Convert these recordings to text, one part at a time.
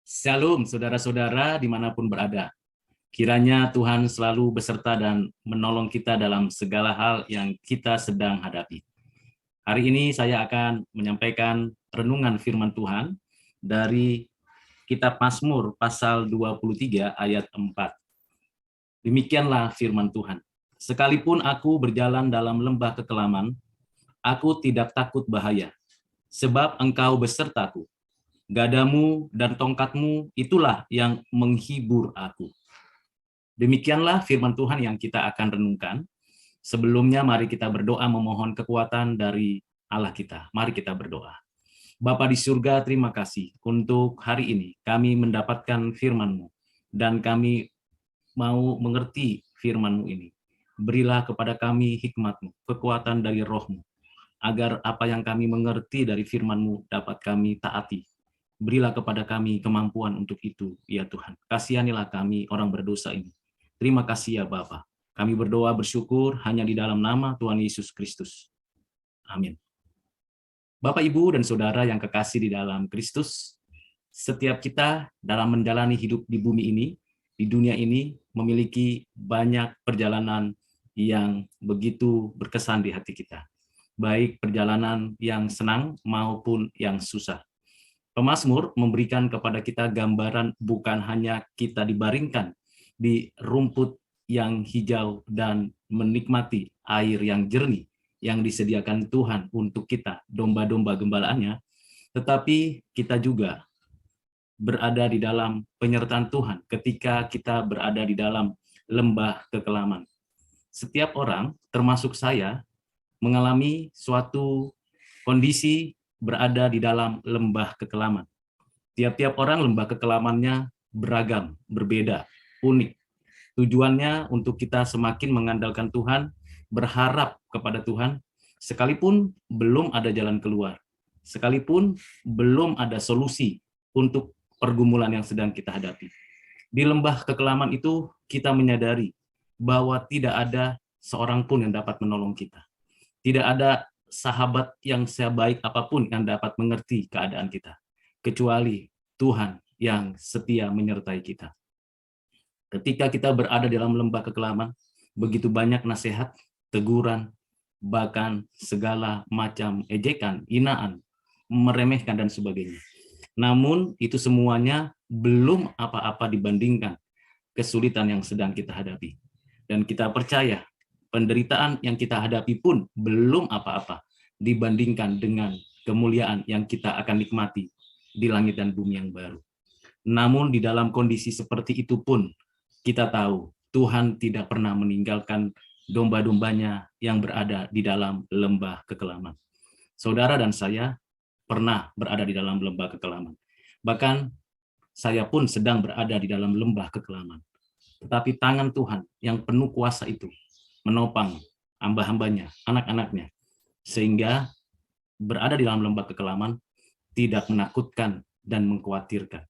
Shalom saudara-saudara dimanapun berada. Kiranya Tuhan selalu beserta dan menolong kita dalam segala hal yang kita sedang hadapi. Hari ini saya akan menyampaikan renungan firman Tuhan dari kitab Mazmur pasal 23 ayat 4. Demikianlah firman Tuhan. Sekalipun aku berjalan dalam lembah kekelaman, aku tidak takut bahaya, sebab Engkau besertaku. Gadamu dan tongkatmu itulah yang menghibur aku. Demikianlah firman Tuhan yang kita akan renungkan. Sebelumnya mari kita berdoa memohon kekuatan dari Allah kita. Mari kita berdoa. Bapa di surga, terima kasih untuk hari ini kami mendapatkan firman-Mu dan kami mau mengerti firman-Mu ini. Berilah kepada kami hikmat-Mu, kekuatan dari Roh-Mu, agar apa yang kami mengerti dari firman-Mu dapat kami taati. Berilah kepada kami kemampuan untuk itu, ya Tuhan. Kasihanilah kami orang berdosa ini. Terima kasih ya Bapa. Kami berdoa bersyukur hanya di dalam nama Tuhan Yesus Kristus. Amin. Bapak, Ibu, dan Saudara yang kekasih di dalam Kristus, setiap kita dalam menjalani hidup di bumi ini, di dunia ini, memiliki banyak perjalanan yang begitu berkesan di hati kita. Baik perjalanan yang senang maupun yang susah. Pemazmur memberikan kepada kita gambaran bukan hanya kita dibaringkan di rumput yang hijau dan menikmati air yang jernih yang disediakan Tuhan untuk kita, domba-domba gembalaannya, tetapi kita juga berada di dalam penyertaan Tuhan ketika kita berada di dalam lembah kekelaman. Setiap orang, termasuk saya, mengalami suatu kondisi berada di dalam lembah kekelaman. Tiap-tiap orang lembah kekelamannya beragam, berbeda, unik. Tujuannya untuk kita semakin mengandalkan Tuhan, berharap kepada Tuhan, sekalipun belum ada jalan keluar, sekalipun belum ada solusi untuk pergumulan yang sedang kita hadapi. Di lembah kekelaman itu kita menyadari bahwa tidak ada seorang pun yang dapat menolong kita. Tidak ada sahabat yang sebaik apapun yang dapat mengerti keadaan kita, kecuali Tuhan yang setia menyertai kita. Ketika kita berada dalam lembah kekelaman, begitu banyak nasihat, teguran, bahkan segala macam ejekan, hinaan, meremehkan, dan sebagainya. Namun itu semuanya belum apa-apa dibandingkan kesulitan yang sedang kita hadapi. Dan kita percaya penderitaan yang kita hadapi pun belum apa-apa dibandingkan dengan kemuliaan yang kita akan nikmati di langit dan bumi yang baru. Namun di dalam kondisi seperti itu pun kita tahu Tuhan tidak pernah meninggalkan domba-dombanya yang berada di dalam lembah kekelaman. Saudara dan saya pernah berada di dalam lembah kekelaman. Bahkan saya pun sedang berada di dalam lembah kekelaman. Tetapi tangan Tuhan yang penuh kuasa itu menopang hamba-hambanya, anak-anaknya, sehingga berada di dalam lembah kekelaman tidak menakutkan dan mengkhawatirkan.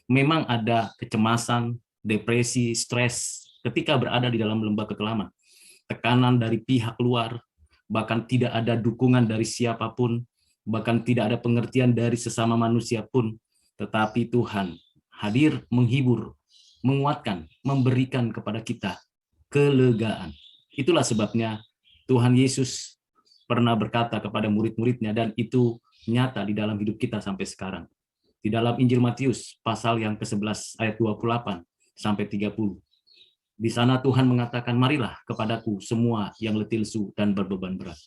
Memang ada kecemasan, depresi, stres ketika berada di dalam lembah kekelaman. Tekanan dari pihak luar, bahkan tidak ada dukungan dari siapapun, bahkan tidak ada pengertian dari sesama manusia pun, tetapi Tuhan hadir menghibur, menguatkan, memberikan kepada kita kelegaan. Itulah sebabnya Tuhan Yesus pernah berkata kepada murid-muridnya, dan itu nyata di dalam hidup kita sampai sekarang. Di dalam Injil Matius pasal yang ke-11 ayat 28 sampai 30. Di sana Tuhan mengatakan, marilah kepadaku semua yang letih lesu dan berbeban berat.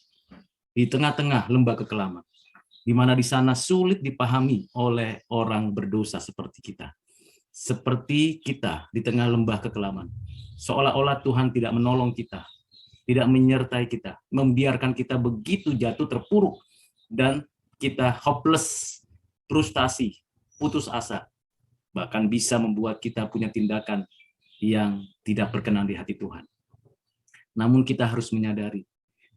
Di tengah-tengah lembah kekelaman, di mana di sana sulit dipahami oleh orang berdosa seperti kita. Seperti kita di tengah lembah kekelaman. Seolah-olah Tuhan tidak menolong kita, tidak menyertai kita, membiarkan kita begitu jatuh terpuruk, dan kita hopeless, frustasi, putus asa, bahkan bisa membuat kita punya tindakan yang tidak berkenan di hati Tuhan. Namun kita harus menyadari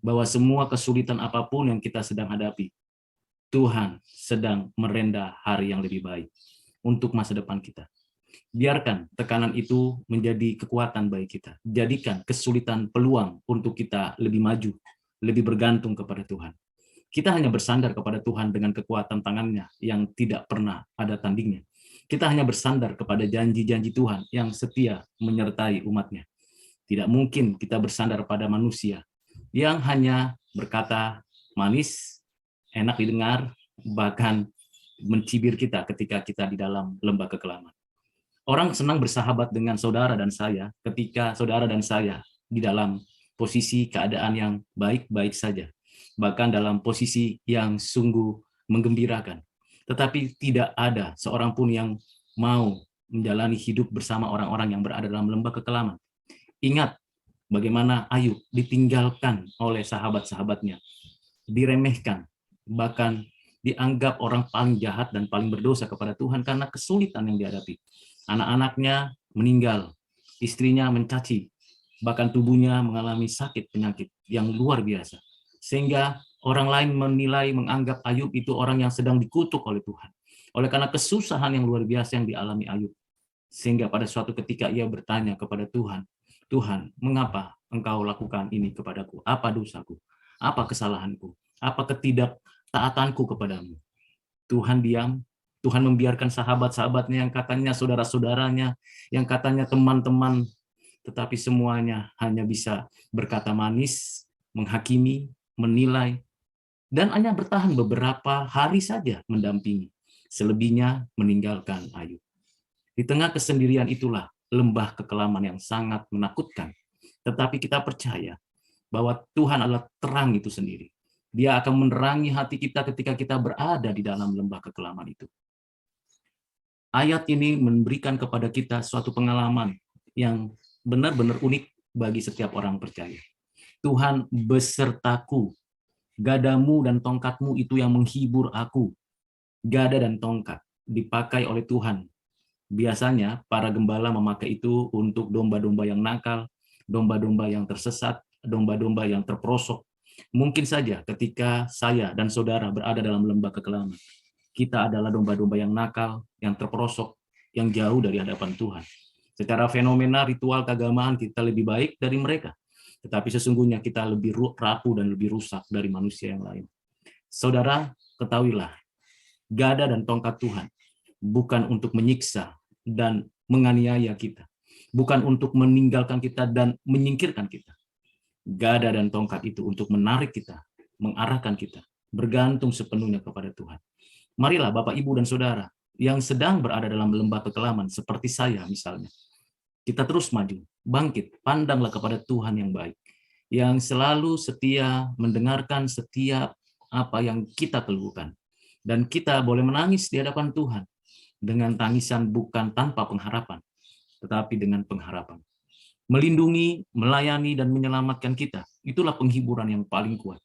bahwa semua kesulitan apapun yang kita sedang hadapi, Tuhan sedang merenda hari yang lebih baik untuk masa depan kita. Biarkan tekanan itu menjadi kekuatan bagi kita. Jadikan kesulitan peluang untuk kita lebih maju, lebih bergantung kepada Tuhan. Kita hanya bersandar kepada Tuhan dengan kekuatan tangannya yang tidak pernah ada tandingnya. Kita hanya bersandar kepada janji-janji Tuhan yang setia menyertai umatnya. Tidak mungkin kita bersandar pada manusia yang hanya berkata manis, enak didengar, bahkan mencibir kita ketika kita di dalam lembah kekelaman. Orang senang bersahabat dengan saudara dan saya ketika saudara dan saya di dalam posisi keadaan yang baik-baik saja, bahkan dalam posisi yang sungguh menggembirakan. Tetapi tidak ada seorang pun yang mau menjalani hidup bersama orang-orang yang berada dalam lembah kekelaman. Ingat bagaimana Ayub ditinggalkan oleh sahabat-sahabatnya, diremehkan, bahkan dianggap orang paling jahat dan paling berdosa kepada Tuhan karena kesulitan yang dihadapi. Anak-anaknya meninggal, istrinya mencaci, bahkan tubuhnya mengalami sakit penyakit yang luar biasa. Sehingga orang lain menilai, menganggap Ayub itu orang yang sedang dikutuk oleh Tuhan. Oleh karena kesusahan yang luar biasa yang dialami Ayub. Sehingga pada suatu ketika ia bertanya kepada Tuhan, Tuhan, mengapa engkau lakukan ini kepadaku? Apa dosaku? Apa kesalahanku? Apa ketidaktaatanku kepadamu? Tuhan diam. Tuhan membiarkan sahabat-sahabatnya yang katanya saudara-saudaranya, yang katanya teman-teman, tetapi semuanya hanya bisa berkata manis, menghakimi, menilai, dan hanya bertahan beberapa hari saja mendampingi. Selebihnya meninggalkan Ayub. Di tengah kesendirian itulah lembah kekelaman yang sangat menakutkan. Tetapi kita percaya bahwa Tuhan adalah terang itu sendiri. Dia akan menerangi hati kita ketika kita berada di dalam lembah kekelaman itu. Ayat ini memberikan kepada kita suatu pengalaman yang benar-benar unik bagi setiap orang percaya. Tuhan besertaku, gadamu dan tongkatmu itu yang menghibur aku. Gada dan tongkat dipakai oleh Tuhan. Biasanya para gembala memakai itu untuk domba-domba yang nakal, domba-domba yang tersesat, domba-domba yang terperosok. Mungkin saja ketika saya dan saudara berada dalam lembah kekelaman, kita adalah domba-domba yang nakal, yang terperosok, yang jauh dari hadapan Tuhan. Secara fenomena ritual keagamaan kita lebih baik dari mereka, tetapi sesungguhnya kita lebih rapuh dan lebih rusak dari manusia yang lain. Saudara, ketahuilah, gada dan tongkat Tuhan bukan untuk menyiksa dan menganiaya kita, bukan untuk meninggalkan kita dan menyingkirkan kita. Gada dan tongkat itu untuk menarik kita, mengarahkan kita, bergantung sepenuhnya kepada Tuhan. Marilah Bapak, Ibu, dan Saudara yang sedang berada dalam lembah kekelaman, seperti saya misalnya, kita terus maju, bangkit, pandanglah kepada Tuhan yang baik, yang selalu setia mendengarkan setiap apa yang kita keluhkan. Dan kita boleh menangis di hadapan Tuhan, dengan tangisan bukan tanpa pengharapan, tetapi dengan pengharapan. Melindungi, melayani, dan menyelamatkan kita, itulah penghiburan yang paling kuat.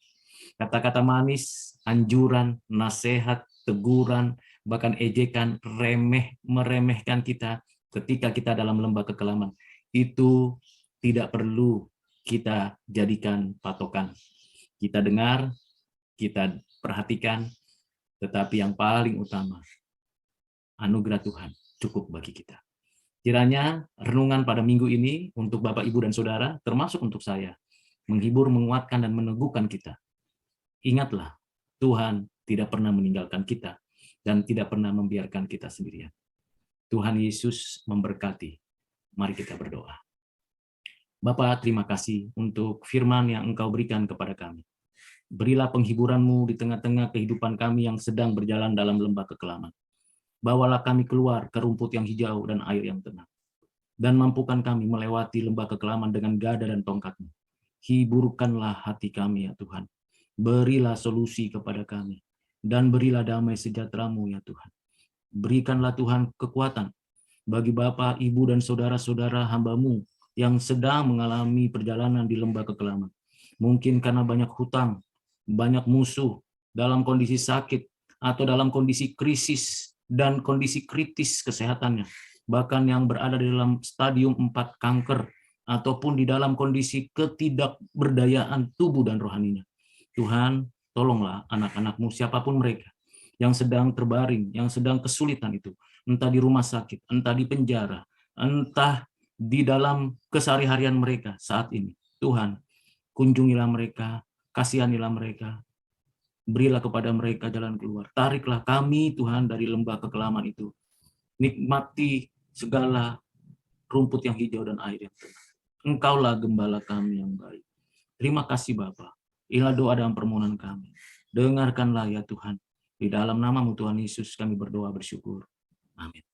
Kata-kata manis, anjuran, nasihat, teguran, bahkan ejekan, meremehkan kita ketika kita dalam lembah kekelaman, itu tidak perlu kita jadikan patokan. Kita dengar, kita perhatikan, tetapi yang paling utama, anugerah Tuhan cukup bagi kita. Kiranya renungan pada minggu ini untuk Bapak, Ibu, dan Saudara, termasuk untuk saya, menghibur, menguatkan, dan meneguhkan kita. Ingatlah, Tuhan tidak pernah meninggalkan kita dan tidak pernah membiarkan kita sendirian. Tuhan Yesus memberkati. Mari kita berdoa. Bapa, terima kasih untuk firman yang Engkau berikan kepada kami. Berilah penghiburan-Mu di tengah-tengah kehidupan kami yang sedang berjalan dalam lembah kekelaman. Bawalah kami keluar ke rumput yang hijau dan air yang tenang. Dan mampukan kami melewati lembah kekelaman dengan gada dan tongkat-Mu. Hiburkanlah hati kami ya Tuhan. Berilah solusi kepada kami. Dan berilah damai sejahtera-Mu ya Tuhan. Berikanlah Tuhan kekuatan bagi Bapak, Ibu, dan saudara-saudara hamba-Mu yang sedang mengalami perjalanan di lembah kekelaman. Mungkin karena banyak hutang, banyak musuh, dalam kondisi sakit, atau dalam kondisi krisis dan kondisi kritis kesehatannya, bahkan yang berada di dalam stadium 4 kanker, ataupun di dalam kondisi ketidakberdayaan tubuh dan rohaninya. Tuhan, tolonglah anak-anak-Mu, siapapun mereka, yang sedang terbaring, yang sedang kesulitan itu, entah di rumah sakit, entah di penjara, entah di dalam keseharian mereka saat ini. Tuhan, kunjungilah mereka, kasihanilah mereka, berilah kepada mereka jalan keluar. Tariklah kami Tuhan dari lembah kekelaman itu, nikmati segala rumput yang hijau dan air yang tenang. Engkaulah gembala kami yang baik. Terima kasih Bapa. Inilah doa dan permohonan kami. Dengarkanlah ya Tuhan. Di dalam namamu Tuhan Yesus kami berdoa bersyukur. Amin.